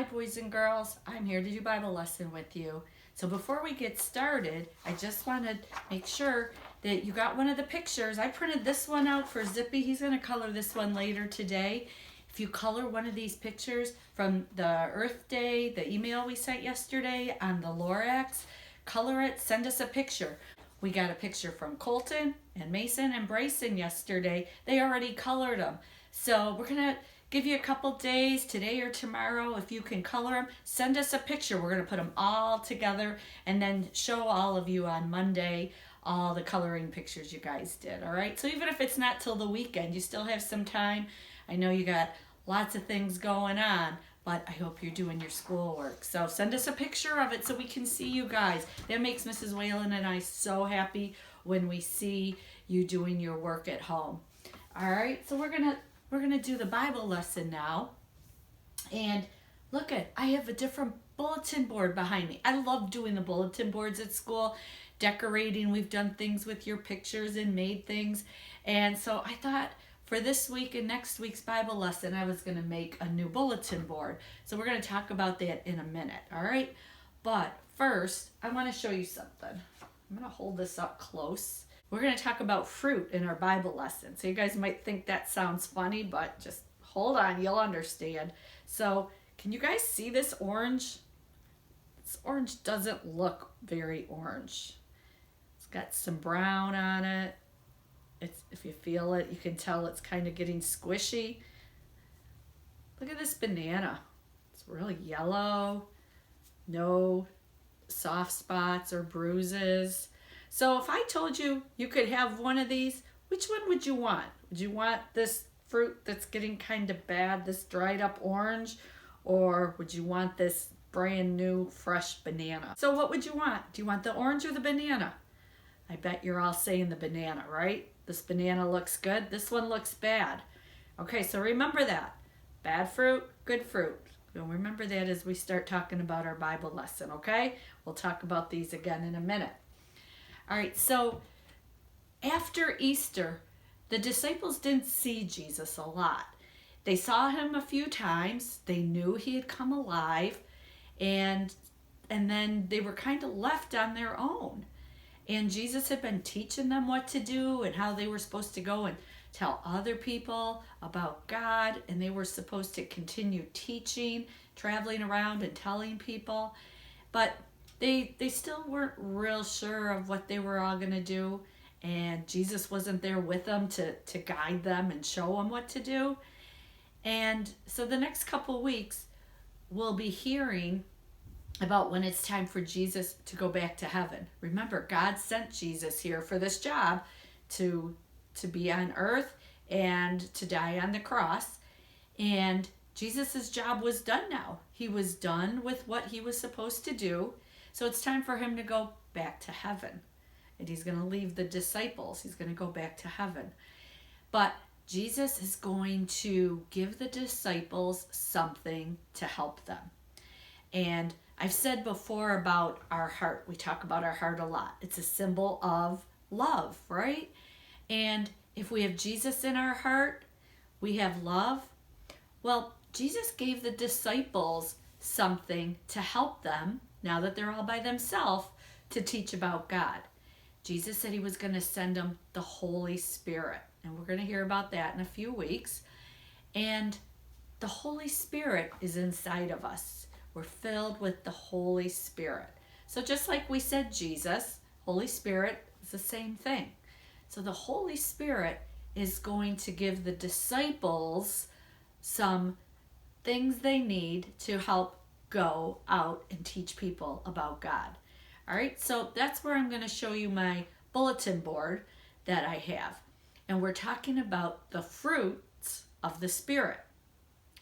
Hi boys and girls, I'm here to do Bible lesson with you. So before we get started, I just want to make sure that you got one of the pictures. I printed this one out for Zippy. He's going to color this one later today. If you color one of these pictures from the Earth Day, the email we sent yesterday on the Lorax, color it, send us a picture. We got a picture from Colton and Mason and Bryson yesterday. They already colored them. So we're going to give you a couple days, today or tomorrow, if you can color them, send us a picture. We're going to put them all together and then show all of you on Monday all the coloring pictures you guys did, all right? So even if it's not till the weekend, you still have some time. I know you got lots of things going on, but I hope you're doing your schoolwork. So send us a picture of it so we can see you guys. That makes Mrs. Whalen and I so happy when we see you doing your work at home. All right, so we're gonna do the Bible lesson now. And look I have a different bulletin board behind me. I love doing the bulletin boards at school, decorating. We've done things with your pictures and made things. And so I thought for this week and next week's Bible lesson, I was gonna make a new bulletin board. So we're gonna talk about that in a minute, all right? But first, I wanna show you something. I'm gonna hold this up close. We're going to talk about fruit in our Bible lesson. So you guys might think that sounds funny, but just hold on, you'll understand. So can you guys see this orange? This orange doesn't look very orange. It's got some brown on it. If you feel it, you can tell it's kind of getting squishy. Look at this banana. It's really yellow. No soft spots or bruises. So if I told you you could have one of these, which one would you want? Would you want this fruit that's getting kind of bad, this dried up orange? Or would you want this brand new fresh banana? So what would you want? Do you want the orange or the banana? I bet you're all saying the banana, right? This banana looks good. This one looks bad. Okay, so remember that. Bad fruit, good fruit. You'll remember that as we start talking about our Bible lesson, okay? We'll talk about these again in a minute. All right, so after Easter, the disciples didn't see Jesus a lot. They saw him a few times. They knew he had come alive, and then they were kind of left on their own. And Jesus had been teaching them what to do and how they were supposed to go and tell other people about God, and they were supposed to continue teaching, traveling around and telling people. But they still weren't real sure of what they were all going to do, and Jesus wasn't there with them to guide them and show them what to do. And so the next couple weeks, we'll be hearing about when it's time for Jesus to go back to heaven. Remember, God sent Jesus here for this job to be on earth and to die on the cross. And Jesus's job was done now. He was done with what he was supposed to do. So it's time for him to go back to heaven. And he's going to leave the disciples. He's going to go back to heaven. But Jesus is going to give the disciples something to help them. And I've said before about our heart. We talk about our heart a lot. It's a symbol of love, right? And if we have Jesus in our heart, we have love. Well, Jesus gave the disciples something to help them, now that they're all by themselves, to teach about God. Jesus said he was going to send them the Holy Spirit. And we're going to hear about that in a few weeks. And the Holy Spirit is inside of us. We're filled with the Holy Spirit. So just like we said Jesus, Holy Spirit is the same thing. So the Holy Spirit is going to give the disciples some things they need to help go out and teach people about God. All right, so that's where I'm going to show you my bulletin board that I have. And we're talking about the fruits of the Spirit.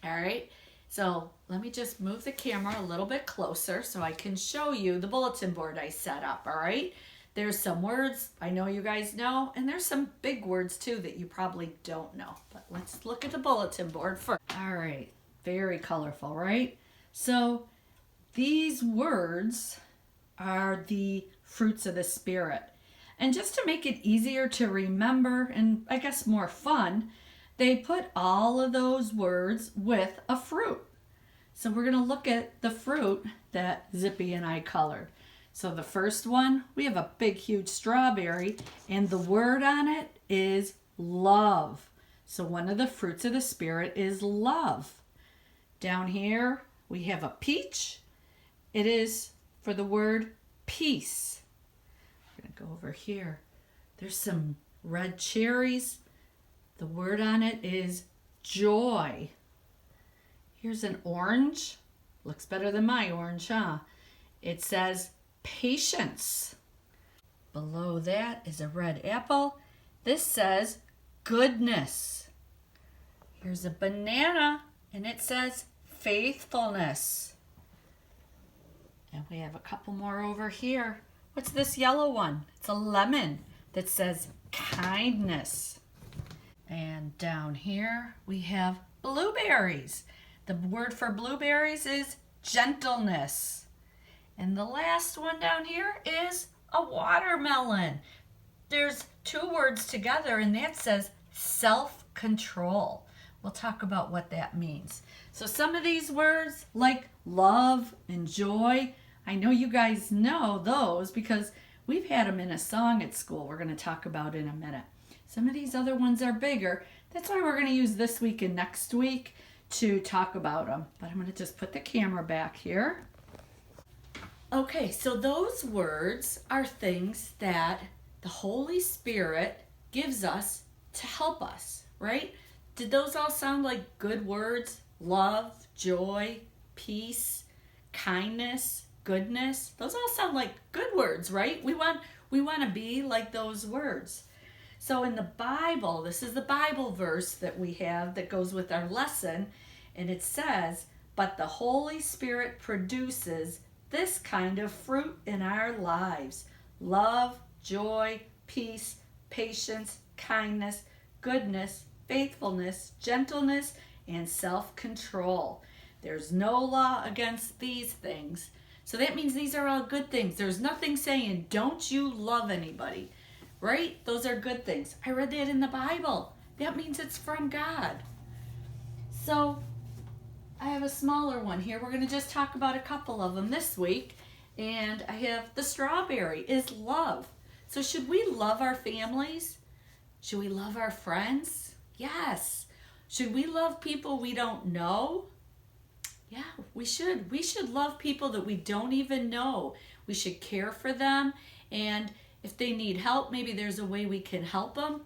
All right, so let me just move the camera a little bit closer so I can show you the bulletin board I set up, all right? There's some words I know you guys know, and there's some big words too that you probably don't know. But let's look at the bulletin board first. All right, very colorful, right? So these words are the fruits of the Spirit. And just to make it easier to remember and I guess more fun, they put all of those words with a fruit. So we're going to look at the fruit that Zippy and I colored. So the first one, we have a big, huge strawberry, and the word on it is love. So one of the fruits of the Spirit is love. Down here, we have a peach. It is for the word peace. I'm going to go over here. There's some red cherries. The word on it is joy. Here's an orange. Looks better than my orange, huh? It says patience. Below that is a red apple. This says goodness. Here's a banana, and it says faithfulness. And we have a couple more over here. What's this yellow one? It's a lemon that says kindness. And down here we have blueberries. The word for blueberries is gentleness. And the last one down here is a watermelon. There's two words together, and that says self-control. We'll talk about what that means. So some of these words, like love and joy, I know you guys know those because we've had them in a song at school we're going to talk about in a minute. Some of these other ones are bigger. That's why we're going to use this week and next week to talk about them. But I'm going to just put the camera back here. Okay, so those words are things that the Holy Spirit gives us to help us, right? Did those all sound like good words? Love, joy, peace, kindness, goodness. Those all sound like good words, right? We want to be like those words. So in the Bible, this is the Bible verse that we have that goes with our lesson, and it says, "But the Holy Spirit produces this kind of fruit in our lives: love, joy, peace, patience, kindness, goodness, faithfulness, gentleness, and self-control. There's no law against these things." So that means these are all good things. There's nothing saying, don't you love anybody, right? Those are good things. I read that in the Bible. That means it's from God. So I have a smaller one here. We're going to just talk about a couple of them this week. And I have the strawberry is love. So should we love our families? Should we love our friends? Yes. Should we love people we don't know? Yeah, we should. We should love people that we don't even know. We should care for them. And if they need help, maybe there's a way we can help them.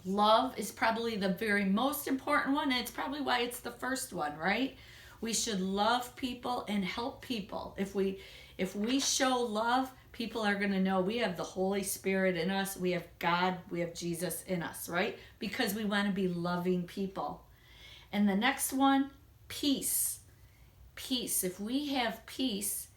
Love is probably the very most important one, and it's probably why it's the first one, right? We should love people and help people. If we show love, people are going to know we have the Holy Spirit in us, we have God, we have Jesus in us, right? Because we want to be loving people. And the next one, peace. Peace. If we have peace,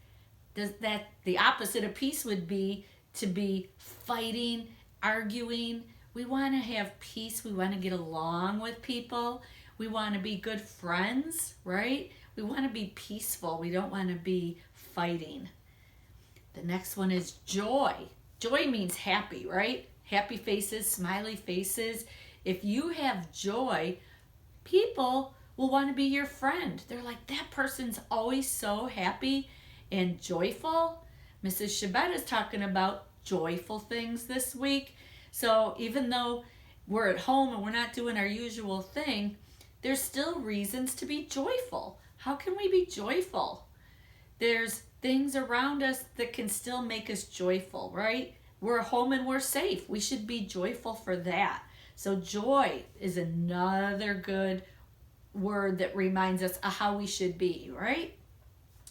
the opposite of peace would be to be fighting, arguing. We want to have peace. We want to get along with people. We want to be good friends, right? We want to be peaceful. We don't want to be fighting. The next one is joy. Joy means happy, right? Happy faces, smiley faces. If you have joy, people will want to be your friend. They're like, that person's always so happy and joyful. Mrs. Shabbat is talking about joyful things this week. So even though we're at home and we're not doing our usual thing, there's still reasons to be joyful. How can we be joyful? There's things around us that can still make us joyful, right? We're home and we're safe. We should be joyful for that. So joy is another good word that reminds us of how we should be, right?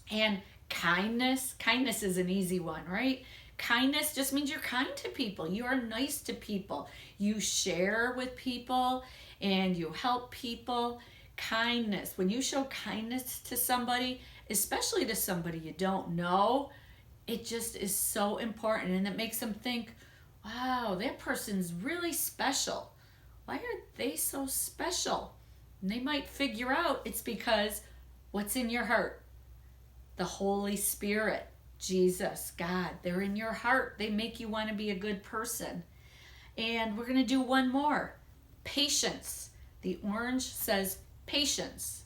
And kindness is an easy one, right? Kindness just means you're kind to people. You are nice to people. You share with people and you help people. Kindness, when you show kindness to somebody, especially to somebody you don't know, it just is so important, and it makes them think, wow, that person's really special. Why are they so special? And they might figure out it's because what's in your heart? The Holy Spirit, Jesus, God, they're in your heart. They make you want to be a good person. And we're going to do one more. Patience. The orange says patience.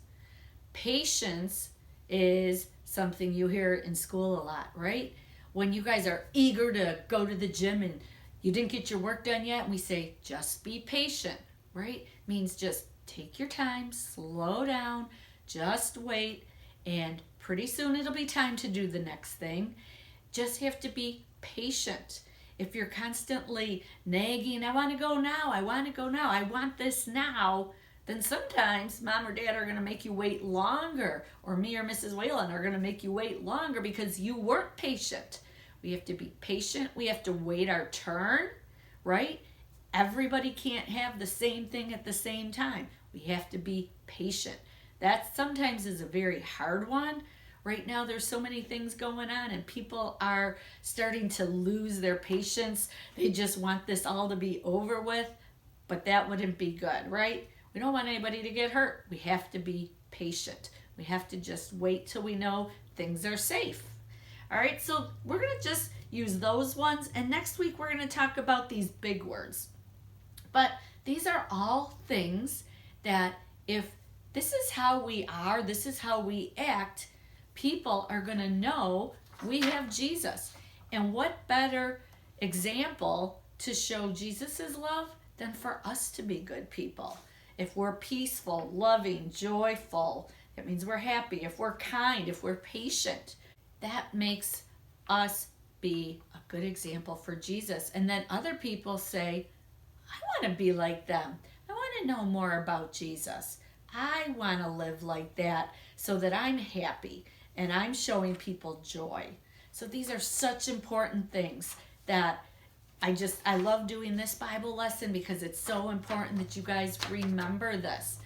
Patience is something you hear in school a lot, right? When you guys are eager to go to the gym and you didn't get your work done yet, we say, just be patient, right? Means just take your time, slow down, just wait, and pretty soon it'll be time to do the next thing. Just have to be patient. If you're constantly nagging, I want to go now, I want to go now, I want this now, then sometimes mom or dad are going to make you wait longer, or me or Mrs. Whalen are going to make you wait longer because you weren't patient. We have to be patient. We have to wait our turn, right? Everybody can't have the same thing at the same time. We have to be patient. That sometimes is a very hard one. Right now there's so many things going on and people are starting to lose their patience. They just want this all to be over with, but that wouldn't be good, right? We don't want anybody to get hurt. We have to be patient. We have to just wait till we know things are safe. All right, so we're going to just use those ones, and next week we're going to talk about these big words. But these are all things that if this is how we are, this is how we act, people are going to know we have Jesus. And what better example to show Jesus's love than for us to be good people? If we're peaceful, loving, joyful, that means we're happy. If we're kind, if we're patient, that makes us be a good example for Jesus. And then other people say, I want to be like them. I want to know more about Jesus. I want to live like that so that I'm happy and I'm showing people joy. So these are such important things that I love doing this Bible lesson because it's so important that you guys remember this.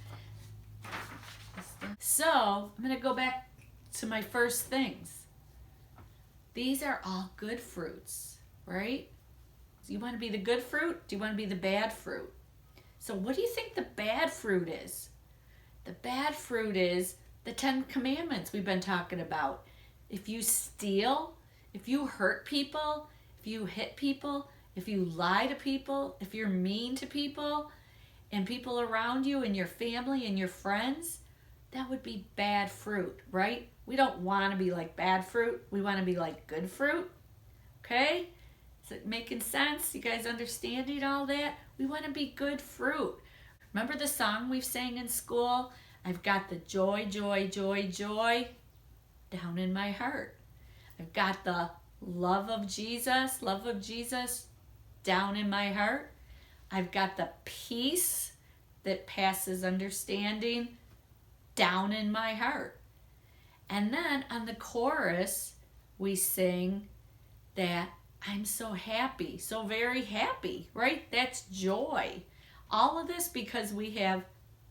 So I'm going to go back to my first things. These are all good fruits, right? Do you want to be the good fruit? Do you want to be the bad fruit? So what do you think the bad fruit is? The bad fruit is the 10 Commandments we've been talking about. If you steal, if you hurt people, if you hit people, if you lie to people, if you're mean to people and people around you and your family and your friends, that would be bad fruit, right? We don't want to be like bad fruit. We want to be like good fruit. Okay? Is it making sense? You guys understanding all that? We want to be good fruit. Remember the song we sang in school? I've got the joy, joy, joy, joy down in my heart. I've got the love of Jesus down in my heart. I've got the peace that passes understanding down in my heart. And then on the chorus, we sing that I'm so happy, so very happy, right? That's joy. All of this because we have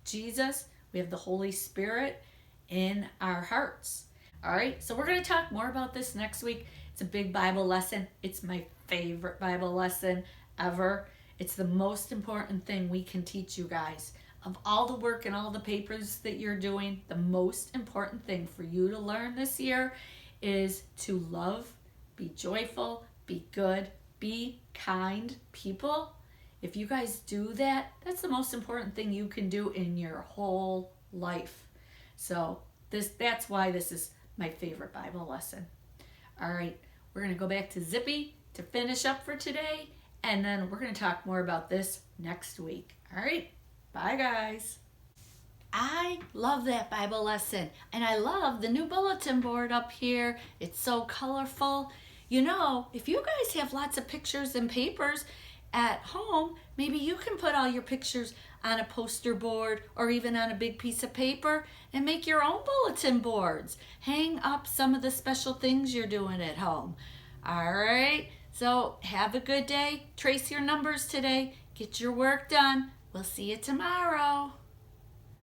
Jesus, we have the Holy Spirit in our hearts. All right, so we're going to talk more about this next week. It's a big Bible lesson. It's my favorite Bible lesson ever. It's the most important thing we can teach you guys. Of all the work and all the papers that you're doing, the most important thing for you to learn this year is to love, be joyful, be good, be kind people. If you guys do that, that's the most important thing you can do in your whole life. So that's why this is my favorite Bible lesson. All right, we're going to go back to Zippy to finish up for today, and then we're going to talk more about this next week. All right, bye guys. I love that Bible lesson, and I love the new bulletin board up here. It's so colorful. You know, if you guys have lots of pictures and papers at home, maybe you can put all your pictures on a poster board or even on a big piece of paper and make your own bulletin boards. Hang up some of the special things you're doing at home. All right, so have a good day. Trace your numbers today. Get your work done. We'll see you tomorrow.